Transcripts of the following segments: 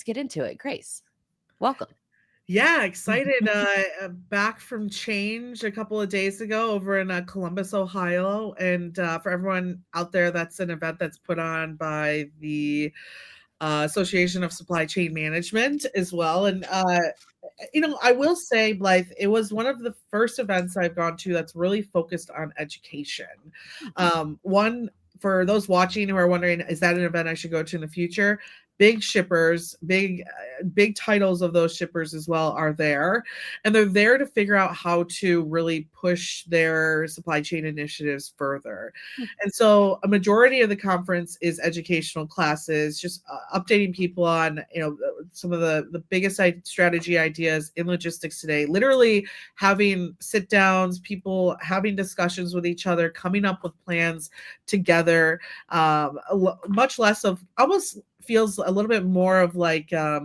let's get into it. Grace, welcome. Yeah, excited. Back from Change a couple of days ago over in Columbus, Ohio. And for everyone out there, that's an event that's put on by the Association of Supply Chain Management as well. And, I will say, Blythe, it was one of the first events I've gone to that's really focused on education. One, for those watching who are wondering, is that an event I should go to in the future? Big shippers, big titles of those shippers as well are there, and they're there to figure out how to really push their supply chain initiatives further. And so a majority of the conference is educational classes, just updating people on some of the biggest strategy ideas in logistics today, literally having sit downs, people having discussions with each other, coming up with plans together. Much less of, almost feels a little bit more of like a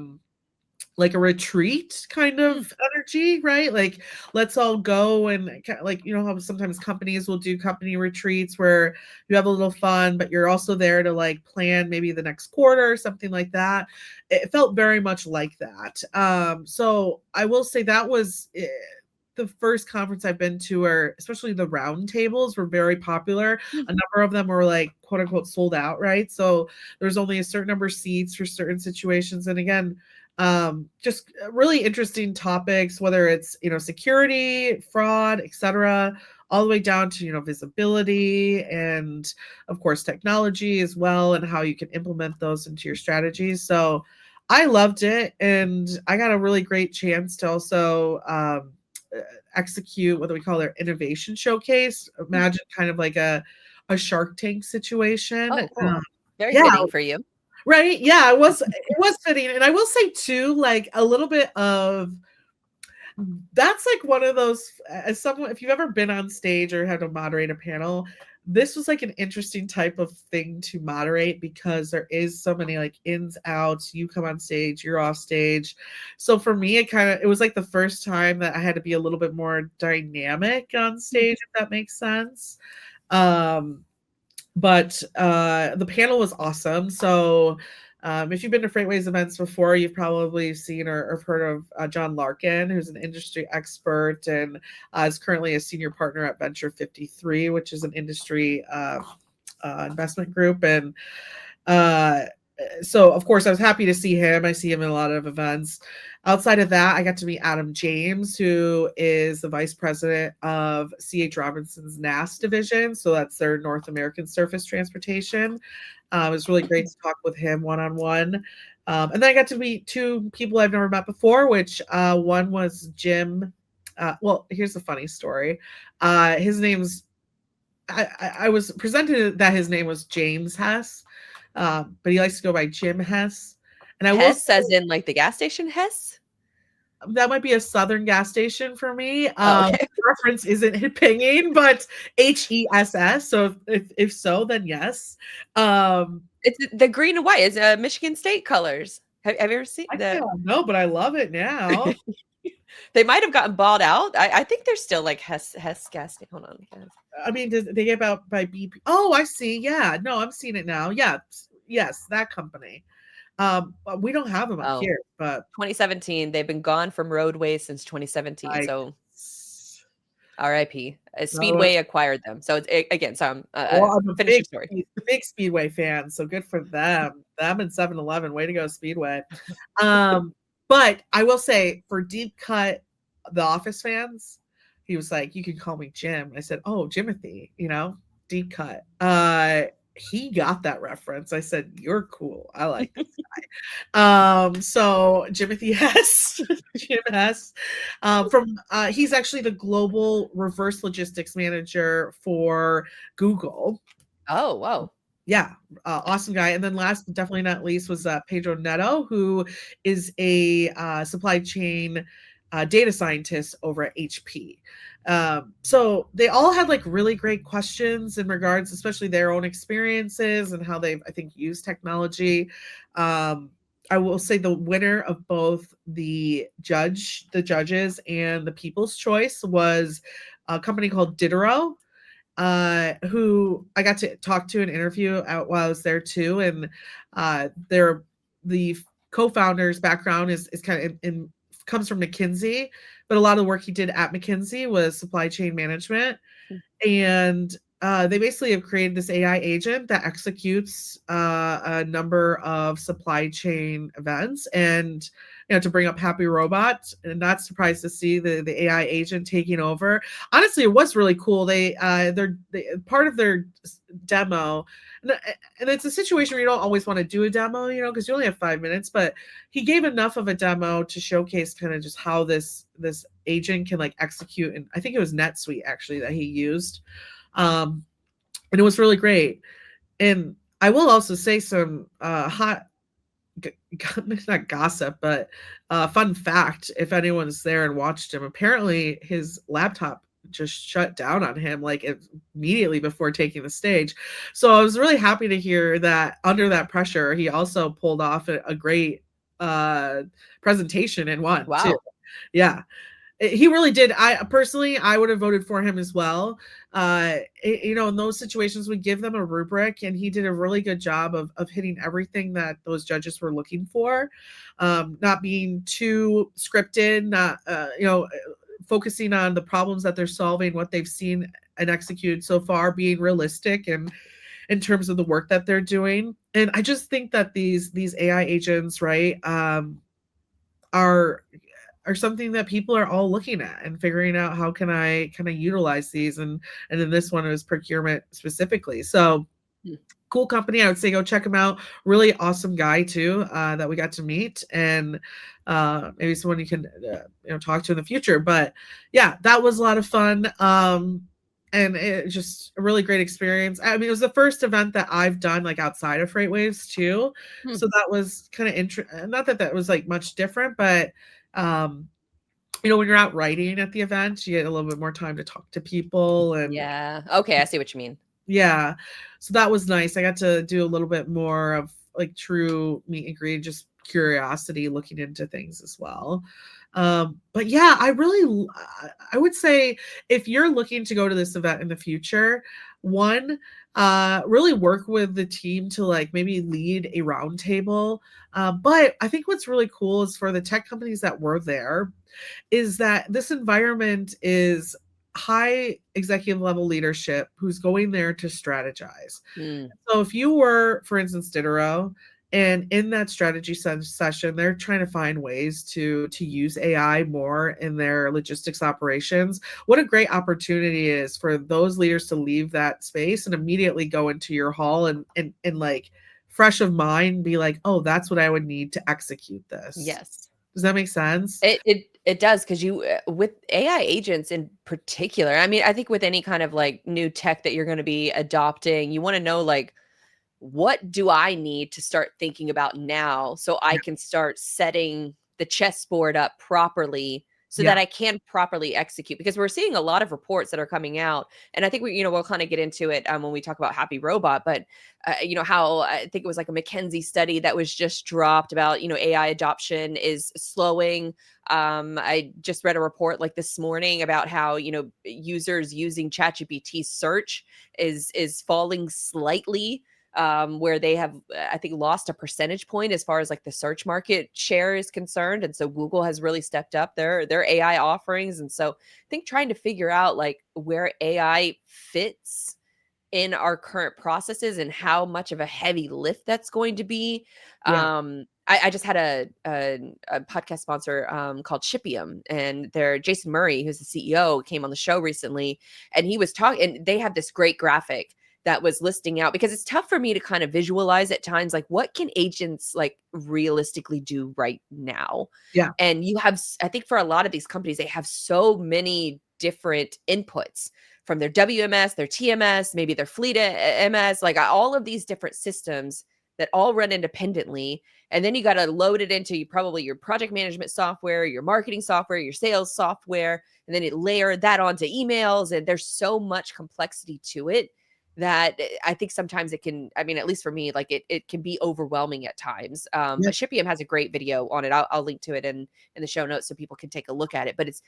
retreat kind of energy, right? Like, let's all go and like, how sometimes companies will do company retreats where you have a little fun, but you're also there to like plan maybe the next quarter or something like that. It felt very much like that. So I will say that was the first conference I've been to, where especially the roundtables were very popular. A number of them were like quote unquote sold out, right? So there's only a certain number of seats for certain situations. And again, just really interesting topics, whether it's security, fraud, etc., all the way down to visibility, and of course technology as well, and how you can implement those into your strategies. So I loved it, and I got a really great chance to also execute what we call their innovation showcase. Imagine kind of like a Shark Tank situation. Oh, cool. Very fitting for you. Right. Yeah, it was fitting. And I will say too, like a little bit of that's like one of those, as someone, if you've ever been on stage or had to moderate a panel, this was like an interesting type of thing to moderate, because there is so many like ins, outs. You come on stage, you're off stage. So for me, it was like the first time that I had to be a little bit more dynamic on stage, if that makes sense. But the panel was awesome. So if you've been to Freightways events before, you've probably seen or heard of John Larkin, who's an industry expert and is currently a senior partner at Venture 53, which is an industry investment group. And so, of course, I was happy to see him. I see him in a lot of events. Outside of that, I got to meet Adam James, who is the vice president of C.H. Robinson's NAST division. So that's their North American Surface Transportation. It was really great to talk with him one-on-one. And then I got to meet two people I've never met before, which one was Jim. Well, here's a funny story. His name's, I was presented that his name was James Hess, but he likes to go by Jim Hess. And Hess, as in like the gas station Hess? That might be a Southern gas station for me. Okay. Reference isn't pinging, but HESS. So if so, then yes. It's the green and white. It's Michigan State colors. Have you ever seen that? No, but I love it now. They might have gotten bought out. I think they're still like Hess gas station. Hold on. I mean, they get out by BP. Oh, I see. Yeah. No, I'm seeing it now. Yeah. Yes, that company. We don't have them up here, but 2017. They've been gone from roadways since 2017. So RIP. Speedway acquired them. So it's, again, so I'm a big Speedway fan. So good for them. Them and 7-Eleven. Way to go, Speedway. But I will say, for deep cut The Office fans, he was like, "You can call me Jim." I said, "Oh, Jimothy," deep cut. He got that reference. I said, "You're cool. I like this guy." So Jimothy Hess, Jim Hess, he's actually the global reverse logistics manager for Google. Oh, wow. Yeah, awesome guy. And then last but definitely not least was Pedro Neto, who is a supply chain data scientist over at HP. So they all had like really great questions in regards, especially their own experiences and how they've, I think, used technology. I will say the winner of both the judges and the People's Choice was a company called Ditto, who I got to talk to and interview out while I was there too. And they're the co-founder's background is kind of in comes from McKinsey, but a lot of the work he did at McKinsey was supply chain management. And they basically have created this AI agent that executes a number of supply chain events. And to bring up Happy Robot, and not surprised to see the AI agent taking over. Honestly, it was really cool. They're part of their demo, and it's a situation where you don't always want to do a demo, because you only have 5 minutes. But he gave enough of a demo to showcase kind of just how this agent can like execute. And I think it was NetSuite actually that he used, and it was really great. And I will also say some hot not gossip, but fun fact, if anyone's there and watched him, apparently his laptop just shut down on him like immediately before taking the stage. So I was really happy to hear that under that pressure, he also pulled off a great presentation and won too. Wow. Yeah. He really did. I personally, I would have voted for him as well. In those situations, we give them a rubric, and he did a really good job of hitting everything that those judges were looking for, not being too scripted, not focusing on the problems that they're solving, what they've seen and executed so far, being realistic and in terms of the work that they're doing. And I just think that these AI agents, right, are something that people are all looking at and figuring out how can I utilize these, and then this one is procurement specifically. So cool company. I would say go check him out. Really awesome guy too, that we got to meet, and maybe someone you can talk to in the future. But yeah, that was a lot of fun. And it just a really great experience. I mean, it was the first event that I've done like outside of FreightWaves too. So that was kind of interesting. Not that was like much different, but when you're out writing at the event, you get a little bit more time to talk to people. And yeah. Okay, I see what you mean. Yeah. So that was nice. I got to do a little bit more of like true meet and greet, just curiosity, looking into things as well. But yeah, I would say if you're looking to go to this event in the future, one, really work with the team to like maybe lead a roundtable. But I think what's really cool is for the tech companies that were there, is that this environment is high executive level leadership who's going there to strategize. So if you were, for instance, Ditto, and in that strategy session, they're trying to find ways to use AI more in their logistics operations. What a great opportunity it is for those leaders to leave that space and immediately go into your hall and like fresh of mind, be like, oh, that's what I would need to execute this. Yes. Does that make sense? It does, because you with AI agents in particular, I mean, I think with any kind of like new tech that you're going to be adopting, you want to know like, what do I need to start thinking about now so I can start setting the chessboard up properly so that I can properly execute? Because we're seeing a lot of reports that are coming out, and I think we'll kind of get into it when we talk about Happy Robot, but how I think it was like a McKinsey study that was just dropped about, AI adoption is slowing. I just read a report like this morning about how, users using ChatGPT search is falling slightly, where they have, I think, lost a percentage point as far as like the search market share is concerned. And so Google has really stepped up their AI offerings. And so I think trying to figure out like where AI fits in our current processes and how much of a heavy lift that's going to be. I just had a podcast sponsor called Shipium, and Jason Murray, who's the CEO, came on the show recently, and he was talking, and they have this great graphic that was listing out, because it's tough for me to kind of visualize at times, like what can agents like realistically do right now? Yeah. And I think for a lot of these companies, they have so many different inputs from their WMS, their TMS, maybe their fleet MS, like all of these different systems that all run independently. And then you got to load it into probably your project management software, your marketing software, your sales software, and then you layer that onto emails. And there's so much complexity to it that I think sometimes it can, I mean, at least for me, like it can be overwhelming at times. Shipium has a great video on it. I'll link to it in the show notes so people can take a look at it. But it's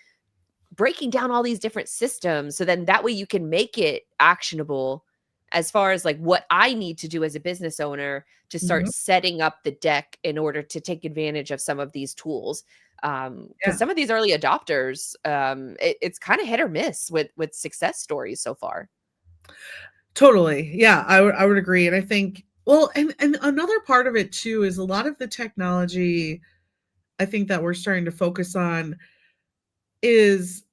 breaking down all these different systems, so then that way you can make it actionable as far as like what I need to do as a business owner to start Mhm. setting up the deck in order to take advantage of some of these tools. Because Yeah, some of these early adopters, it's kind of hit or miss with success stories so far. totally. Yeah, I would agree, and I think well, and another part of it too is a lot of the technology I think that we're starting to focus on is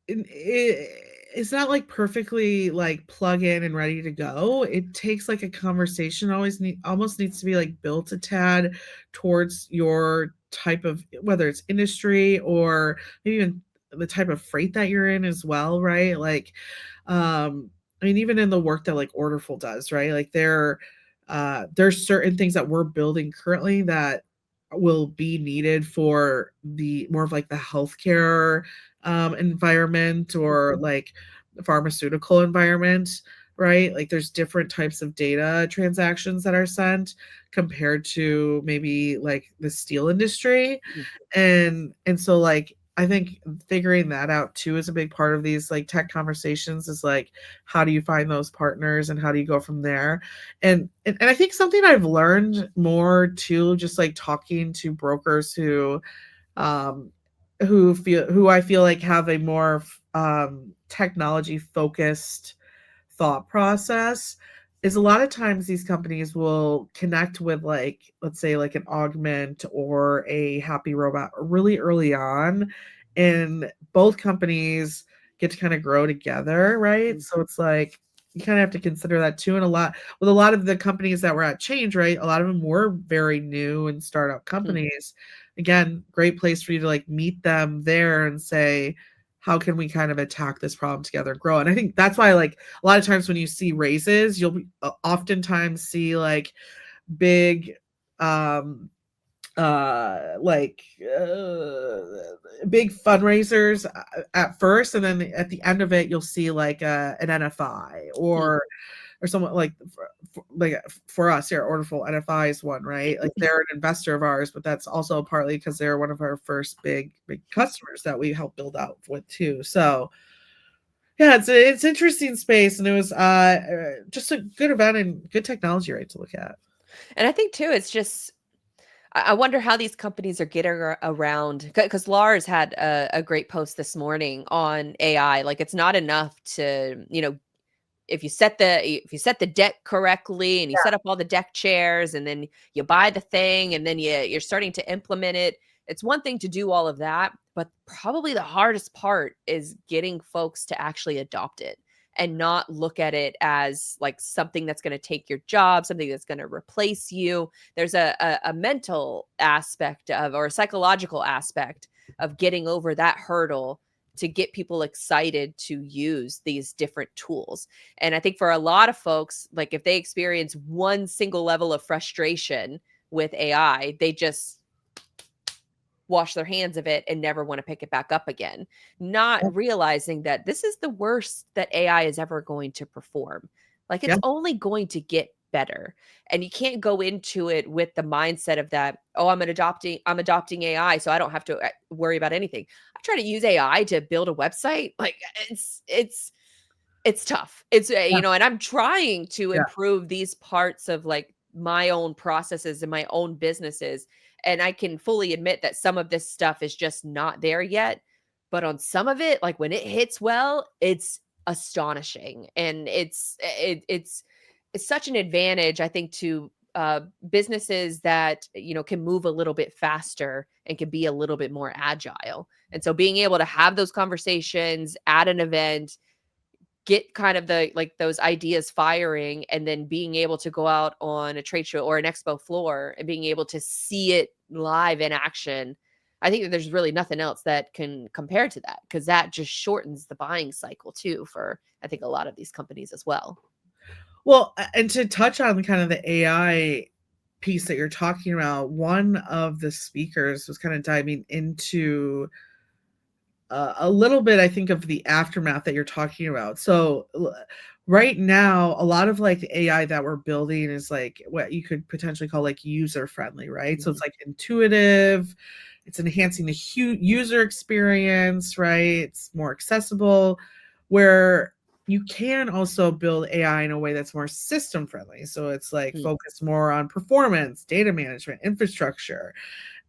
it's not like perfectly like plug in and ready to go. It takes like a conversation almost needs to be like built a tad towards your type of whether it's industry or maybe even the type of freight that you're in as well, right? Like I mean even in the work that like Orderful does, right? Like there's certain things that we're building currently that will be needed for the more of like the healthcare environment or like the pharmaceutical environment, right? Like there's different types of data transactions that are sent compared to maybe like the steel industry. Mhm. And so like I think figuring that out too is a big part of these like tech conversations is like how do you find those partners and how do you go from there? And I think something I've learned more too, just like talking to brokers um, who I feel like have a more technology focused thought process is a lot of times these companies will connect with like let's say like an augment or a happy robot really early on and both companies get to kind of grow together, right? Mhm. So it's like you kind of have to consider that too. And a lot of the companies that were at Change, right, a lot of them were very new and startup Mhm. companies. Again, great place for you to like meet them there and say how can we kind of attack this problem together and grow? And I think that's why like a lot of times when you see raises, you'll oftentimes see like big um like big fundraisers at first and then at the end of it you'll see like an NFI Hmm. or someone like like for us here, Orderful NFI is one, right? Like they're an investor of ours, but that's also partly because they're one of our first big customers that we helped build out with too. So yeah, it's interesting space, and it was just a good event and good technology, right, to look at. And I think too, it's just I wonder how these companies are getting around because Lars had a great post this morning on AI. Like it's not enough to, if you set the deck correctly and you set up all the deck chairs and then you buy the thing and then you're starting to implement it. It's one thing to do all of that, but probably the hardest part is getting folks to actually adopt it and not look at it as like something that's going to take your job, something that's going to replace you. There's a mental aspect of or a psychological aspect of getting over that hurdle to get people excited to use these different tools. And I think for a lot of folks, like if they experience one single level of frustration with AI, they just wash their hands of it and never want to pick it back up again, not realizing that this is the worst that AI is ever going to perform. Like Yeah, it's only going to get better. And you can't go into it with the mindset of that, oh, I'm adopting AI so I don't have to worry about anything. I try to use AI to build a website. Like it's tough. It's, yeah, and I'm trying to yeah, improve these parts of, like, my own processes and my own businesses, and I can fully admit that some of this stuff is just not there yet, but on some of it, like, when it hits well, it's astonishing, and it's such an advantage, I think, to, businesses that, can move a little bit faster and can be a little bit more agile, and so being able to have those conversations at an event, get kind of the like those ideas firing and then being able to go out on a trade show or an expo floor and being able to see it live in action. I think that there's really nothing else that can compare to that because that just shortens the buying cycle too for I think a lot of these companies as well. well, and to touch on kind of the AI piece that you're talking about, one of the speakers was kind of diving into a little bit, I think, of the aftermath that you're talking about. So, right now, a lot of like the AI that we're building is like what you could potentially call like user friendly, right? So, Mhm. it's like intuitive, it's enhancing the user experience, right? It's more accessible. Where you can also build AI in a way that's more system friendly. So it's like Mm, focused more on performance, data management, infrastructure.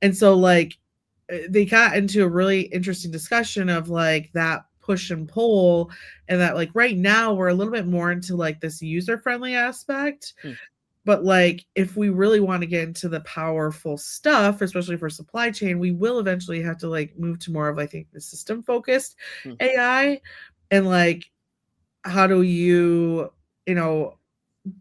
And so like they got into a really interesting discussion of like that push and pull, and that like right now we're a little bit more into like this user friendly aspect. mm, But like if we really want to get into the powerful stuff, especially for supply chain, we will eventually have to like move to more of, I think, the system focused mm. AI. And like how do you, you know,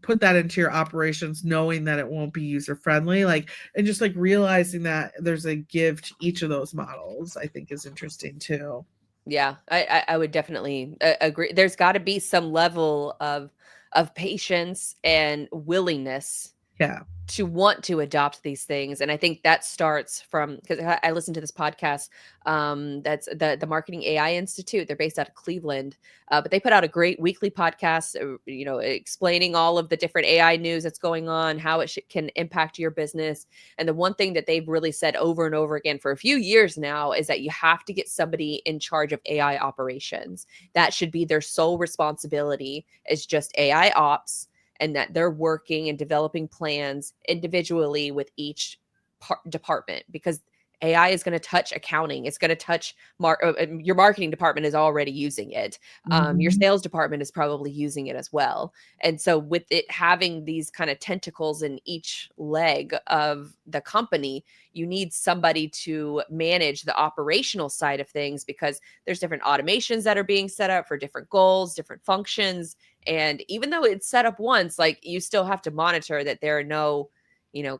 put that into your operations knowing that it won't be user friendly, like, and just like realizing that there's a give to each of those models, I think is interesting too. Yeah, I would definitely agree. There's got to be some level of patience and willingness Yeah. to want to adopt these things. And I think that starts from, because I listened to this podcast, that's the Marketing AI Institute. They're based out of Cleveland, but they put out a great weekly podcast, explaining all of the different AI news that's going on, how it can impact your business. And the one thing that they've really said over and over again for a few years now is that you have to get somebody in charge of AI operations. That should be their sole responsibility, is just AI ops, and that they're working and developing plans individually with each department, because AI is going to touch accounting. It's going to touch your marketing department is already using it. Your Mhm. sales department is probably using it as well. And so with it having these kind of tentacles in each leg of the company, you need somebody to manage the operational side of things, because there's different automations that are being set up for different goals, different functions. And even though it's set up once, like, you still have to monitor that there are no,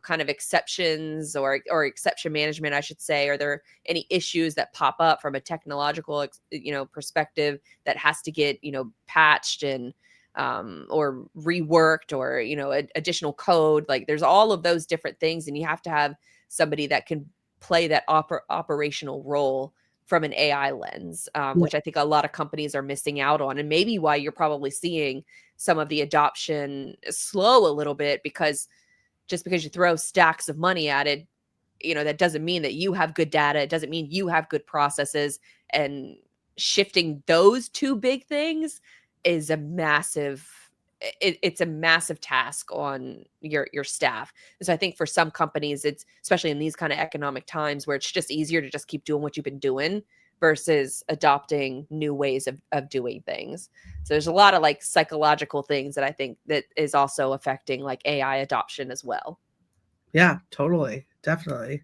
kind of exceptions, or exception management, I should say. Are there any issues that pop up from a technological, perspective that has to get, patched and or reworked, or additional code? Like, there's all of those different things, and you have to have somebody that can play that operational role from an AI lens, Yeah. which I think a lot of companies are missing out on, and maybe why you're probably seeing some of the adoption slow a little bit, because just because you throw stacks of money at it, that doesn't mean that you have good data. It doesn't mean you have good processes. And shifting those two big things is a massive it's a massive task on your staff. And so I think for some companies, it's especially in these kind of economic times where it's just easier to just keep doing what you've been doing versus adopting new ways of doing things. So there's a lot of like psychological things that I think that is also affecting like AI adoption as well. Yeah, totally. Definitely.